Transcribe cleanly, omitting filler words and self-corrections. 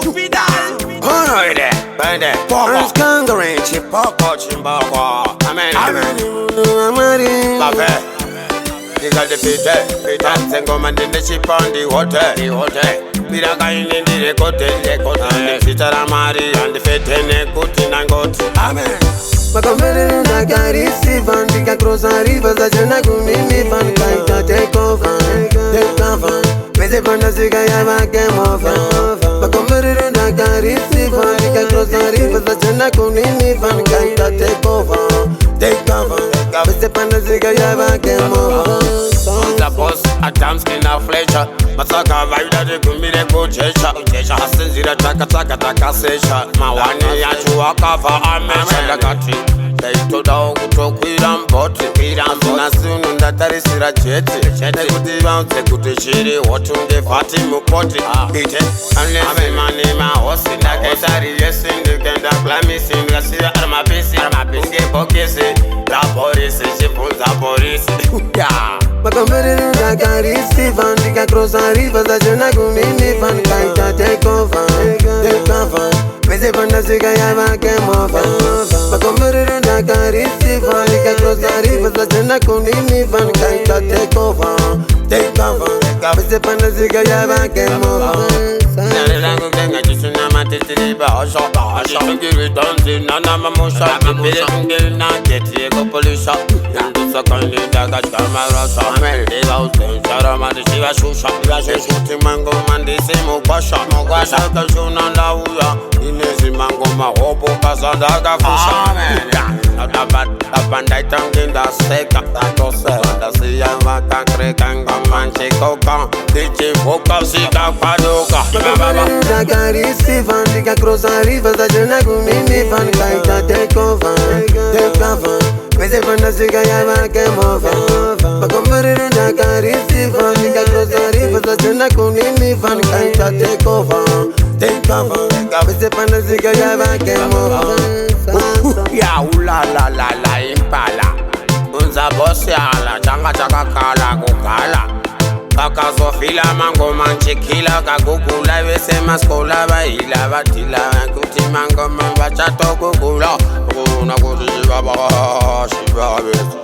Honoide, bende, Pons Kangarin, Chipoko, Chimboko, Amen, Babe, you got the Peter, Sengo man in the ship on the water, Piraka in the cote, the Peter Amari, and the Fetene, Kutin and Got, Amen. Makamere na gari si van Dika cross a river za jana kumimi van Kaita take over, take over Meze panda siga ya vake mova Makamere na gari si van Dika cross a river za jana kumimi van Kaita take over, take over Meze panda siga ya vake mova On the boss, a damn skin of fletcher Masaka vaida de kumire kuchesha Uchesha hasinzira taka sesha Mawani ya chuwaka fa amesha Lakati Kaito dao kutokwira mboti Zina sunu ndatarisira cheti Nekuti bounce kutishiri Watunge fati mupoti Ite Unless mani mahosi Ndaketari yesi Ndukenda klamisi Ngasira armabisi Unge pokisi La polisi Shifunza polisi Makamere na gari si van Dika cross a river za jana kumimi van Kaita take over, take over Meze panda siga ya vake mova Makamere na gari si van Dika cross a river za jana kumimi van Kaita take over, take over Meze panda siga ya vake mova Nare langu kenga jisuna matitiri bahasha Shungiri donzi nana mamusha Kipiri ngiri na keti ego polisha Ndusa kandi daga shama rasa Iba usen shara madishiva shusha Ekuti mango mandisi mukwasha Saka shuna ndauya Inezi mango mahopo kasandaga fusha Abandai tanginda seka Wanda siya makankre kanga manchikoka Dichi foka sika kwadoka Na gari si van Dika cross a river za jana kumimi van Kaita take over, take over Meze panda siga ya vake mova Makamere na gari si van Dika cross a river za jana kumimi van Kaita take over, take over Meze panda siga ya vake mova Ya la impala Unza boss ya la changa chaka kala kukala Kaka sofila mango manchikila Kakukula vese maskola Baila batila Kuti mango mambacha tokukula Kuna kuti shiba baka Shiba vese